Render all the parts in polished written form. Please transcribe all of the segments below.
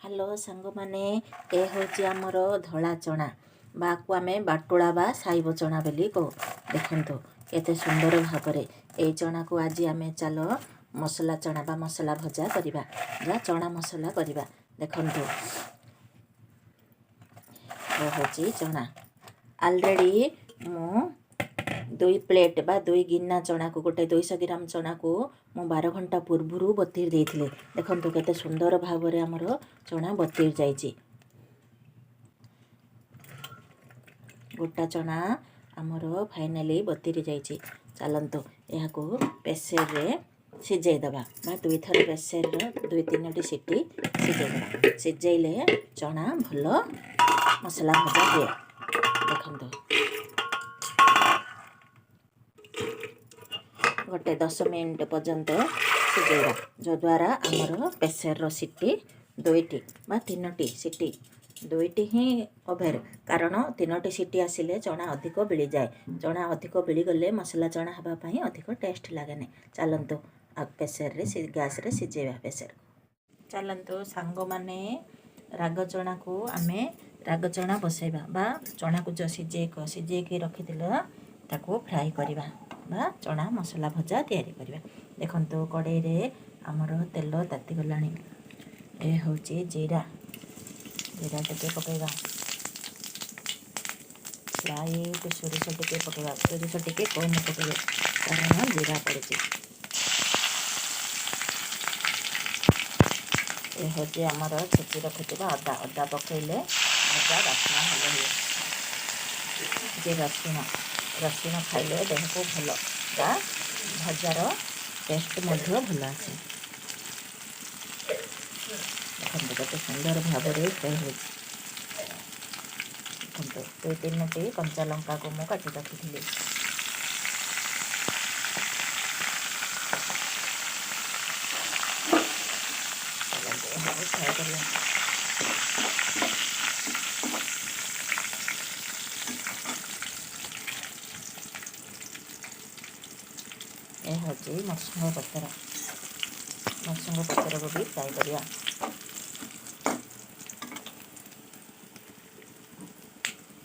Hello सांग माने ए होची आमर धला चना बाकू आमे बाटुला बा साइब चना बेली को देखंतु केते सुंदर भाबरे ए चना को आज आमे चलो मसला चना बा मसला भजा करिबा जा चना मसला करिबा देखंतु ए होची चना ऑलरेडी मु 2 प्लेट बा 2 गिन्ना चना को गोटे 200 ग्राम चना को मु 12 घंटा पूर्व बतीर देइथिले देखंतु केते सुंदर भाबरे हमर चना बतीर जाइछि गोटा चना हमर फाइनली बतीर जाइछि चलंतु एहा को प्रेशर रे सिझाई दबा बा 2 थर प्रेशर रे 2-3 टी सीटी सिझाई दबा सिझाइले चना भलो मसला भजा हुए देखंतु गोटे 10 मिनट पर्यंत सिझेगा जो द्वारा आमर प्रेशर सीटी 2टी बा 3टी सीटी 2टी ही ओभर कारण 3टी सीटी आसिले चना अधिक बिली जाए चना अधिक बिली गले मसला चना हबा पई अधिक टेस्ट लागेने चलंतु आ प्रेशर रे गैस रे सिझेबा प्रेशर चलंतु सांगो माने राग चना को आमे राग चना बसेबा बा चना को जो सिझे के रखिदिला ताको फ्राई करिबा बा चना मसला भजा तैयारी करिबा देखंतु कड़ाई रे हमर तेल ताती गलानी ए होची जीरा जीरा टे पकेबा लाइट सोरिष टे पकेबा सोरिष टे कम पकेबे कारण जीरा पड़े ए होची हमर छेची रखिबा अदा अदा पकेले अदा रसना हले जे रसुण खाइले देह को भल बा भजार टेस्ट भल आसे देखते केते सुंदर भाव में फ्राई हो 2-3टी कंचा लंका को मु काटी रखी हूँ मरसुंग पतर को भी फ्राई करिया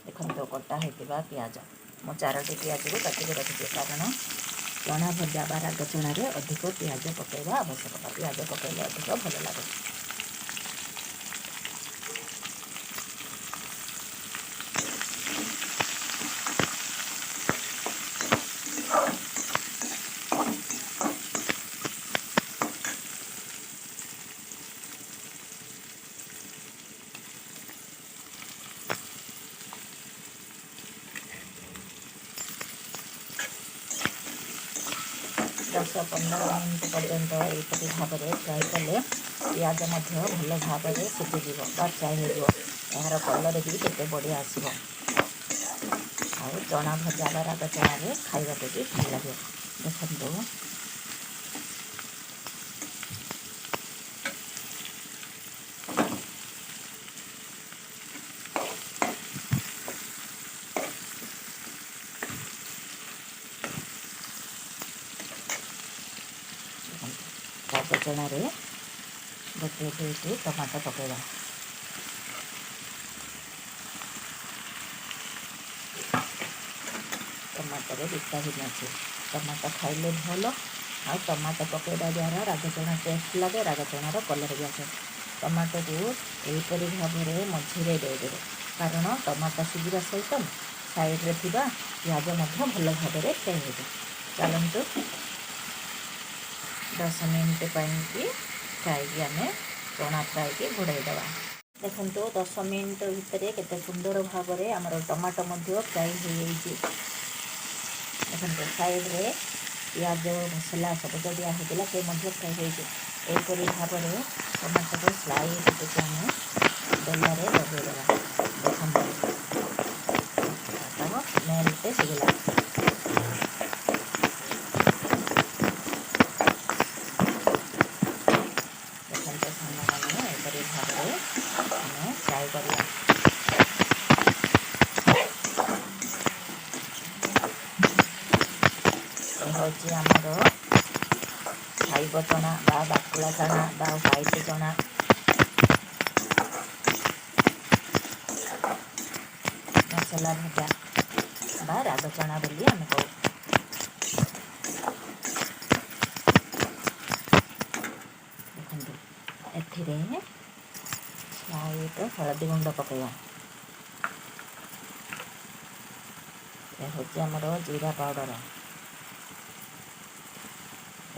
देखो कटा होता पियाज मो 4टी पियाज को काटिक रखिए कारण चना भजा बा राग चना रे अधिक पियाज पकेबा आवश्यकता पियाज पकेले अधिक भल लगे दस 15 मिनट पर्यंत यहपरी भाव में फ्राई कले पियाज भल भाव में सिझीज बा फ्राई हो यार कलर भी केते बढ़िया आसो आ चना भजा बा राग चना रे खाइबा भी भल लगे देखो राग चना रे गोटे 2टी टमाटो पकेबा टमाटो रे विटामिन अच्छे टमाटो खाइले भल आ टमाटो पकेबा द्वारा राग चना टेस्ट लगे राग चनार कलर भी आसे टमाटो को यहीपरी भाव में मझे देदेवे कारण टमाटो सिझा सहित साइड रे थिबा पियाज भल भाव में फ्राई हो चलंतु 10 मिनट फ्राई की आम चना फ्राई की घोड़ाई दबा देखो 10 मिनट भितर केते सुंदर भाव में आमर टमाटो फ्राई हो देखो साइड रे पियाज मसला सब जो दिया होता से फ्राई होपरी भाव में टमाटो को स्लाइस टिके आम बेलरे लगेदेवा देखो मेल्ट सिगला फ्राई करिया हूँ आमर खाइब चना बा बाटुला चना बा व्हाइट चना ମସଲା ଭଜା ବା ରାଗ ଚଣା ବୋଲି ଆମେ କହୁ। ଦେଖନ୍ତୁ ଏଥିରେ ସ୍ଲାଇଟ୍ ହଳଦୀ ଗୁଣ୍ଡ ପକାଇବା। ଏ ହେଉଛି ଆମର ଜିରା ପାଉଡ଼ର,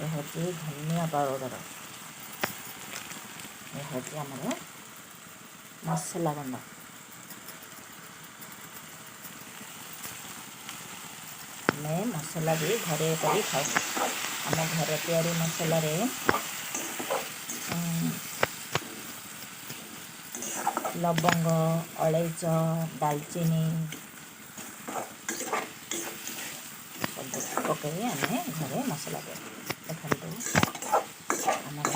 ଏ ହେଉଛି ଧନିଆ ପାଉଡ଼ର, ଏ ହେଉଛି ଆମର ମସଲା ଗୁଣ୍ଡ। ଆମେ ମସଲା ବି ଘରେ କରି ଖାଉ। ଆମ ଘର ତିଆରି ମସଲାରେ ଲବଙ୍ଗ, ଅଳେଇଚ, ଡାଲଚିନି ସବୁ ପକାଇ ଆମେ ଘରେ ମସଲା କରୁ। ଦେଖନ୍ତୁ ଆମର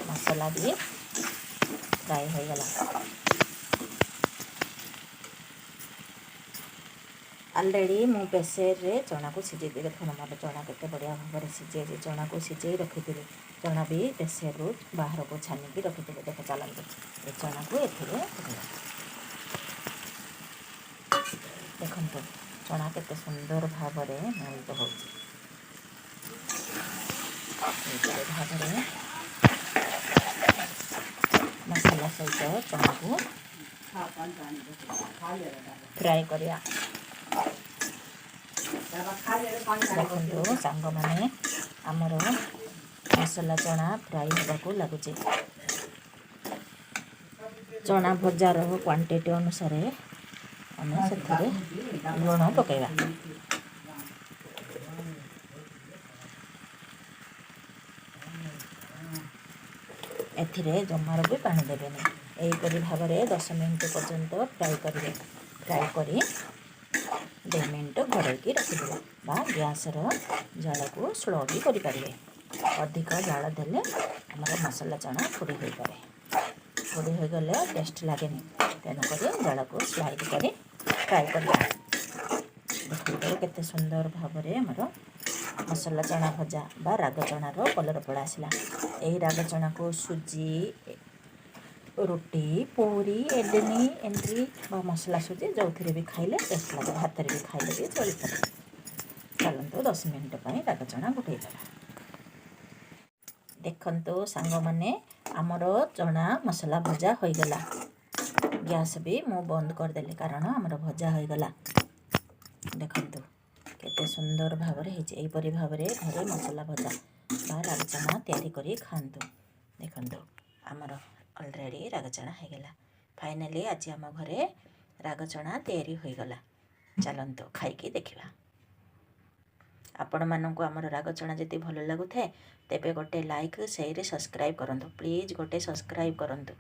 ମସଲା ବି ଫ୍ରାଏ ହୋଇଗଲା। ଅଲରେଡ଼ି ମୁଁ ପ୍ରେସରରେ ଚଣାକୁ ସିଝେଇଥିଲି। ଦେଖନ୍ତୁ ମୋର ଚଣା କେତେ ବଢ଼ିଆ ଭାବରେ ସିଝେଇଛି। ଚଣାକୁ ସିଝେଇ ରଖିଥିଲି। ଚଣା ବି ପ୍ରେସରରୁ ବାହାରକୁ ଛାନିକି ରଖିଥିଲି। ଦେଖ ଚାଲନ୍ତୁ ଏ ଚଣାକୁ ଏଥିରେ ପକାଇବା। ଦେଖନ୍ତୁ ଚଣା କେତେ ସୁନ୍ଦର ଭାବରେ ମେଲ୍ଟ ହେଉଛି। ଏହିପରି ଭାବରେ ମସଲା ସହିତ ଚଣାକୁ ଫ୍ରାଏ କରିବା। ଦେଖନ୍ତୁ ସାଙ୍ଗମାନେ ଆମର ମସଲା ଚଣା ଫ୍ରାଏ ହେବାକୁ ଲାଗୁଛି। ଚଣା ଭଜାର କ୍ୱାଣ୍ଟିଟି ଅନୁସାରେ ଆମେ ସେଥିରେ ଲୁଣ ପକାଇବା। ଏଥିରେ ଜମାରୁ ବି ପାଣି ଦେବେନି। ଏହିପରି ଭାବରେ 10 ମିନିଟ୍ ପର୍ଯ୍ୟନ୍ତ ଫ୍ରାଏ କରିବେ। ଫ୍ରାଏ କରି 2 ମିନିଟ୍ ଘୋଡ଼େଇକି ରଖିଦେବେ ବା ଗ୍ୟାସର ଜାଳକୁ ସ୍ଲୋ ବି କରିପାରିବେ। ଅଧିକ ଜାଳ ଦେଲେ ଆମର ମସଲା ଚଣା ପୋଡ଼ି ହୋଇପାରେ। ପୋଡ଼ି ହୋଇଗଲେ ଟେଷ୍ଟ ଲାଗେନି। ତେଣୁକରି ଜାଳକୁ ସ୍ଲାଇଡ୍ କରି ଫ୍ରାଏ କରିବା। ଦେଖନ୍ତୁ କେତେ ସୁନ୍ଦର ଭାବରେ ଆମର ମସଲା ଚଣା ଭଜା ବା ରାଗ ଚଣାର କଲର୍ ପଳା ଆସିଲା। ଏହି ରାଗ ଚଣାକୁ ସୁଜି, ରୁଟି, ପୁରୀ, ଇଡଲି, ଏଣ୍ଡୁରି ବା ମସଲା ସୁଜି ଯେଉଁଥିରେ ବି ଖାଇଲେ ଟେଷ୍ଟ ଲାଗେ। ଭାତରେ ବି ଖାଇଲେ ବି ଚଳିପାରେ। ଚାଲନ୍ତୁ 10 ମିନିଟ୍ ପାଇଁ ରାଗ ଚଣା ଘୋଡ଼େଇଦେବା। ଦେଖନ୍ତୁ ସାଙ୍ଗମାନେ ଆମର ଚଣା ମସଲା ଭଜା ହୋଇଗଲା। ଗ୍ୟାସ୍ ବି ମୁଁ ବନ୍ଦ କରିଦେଲି କାରଣ ଆମର ଭଜା ହୋଇଗଲା। ଦେଖନ୍ତୁ କେତେ ସୁନ୍ଦର ଭାବରେ ହେଇଛି। ଏହିପରି ଭାବରେ ଘରେ ମସଲା ଭଜା ବା ରାଗ ଚଣା ତିଆରି କରି ଖାଆନ୍ତୁ। ଦେଖନ୍ତୁ ଆମର ଅଲରେଡ଼ି ରାଗ ଚଣା ହୋଇଗଲା। ଫାଇନାଲି ଆଜି ଆମ ଘରେ ରାଗ ଚଣା ତିଆରି ହୋଇଗଲା। ଚାଲନ୍ତୁ ଖାଇକି ଦେଖିବା। ଆପଣମାନଙ୍କୁ ଆମର ରାଗ ଚଣା ଯଦି ଭଲ ଲାଗୁଥାଏ ତେବେ ଗୋଟେ ଲାଇକ୍, ସେୟାର, ସବସ୍କ୍ରାଇବ୍ କରନ୍ତୁ। ପ୍ଲିଜ୍ ଗୋଟେ ସବସ୍କ୍ରାଇବ୍ କରନ୍ତୁ।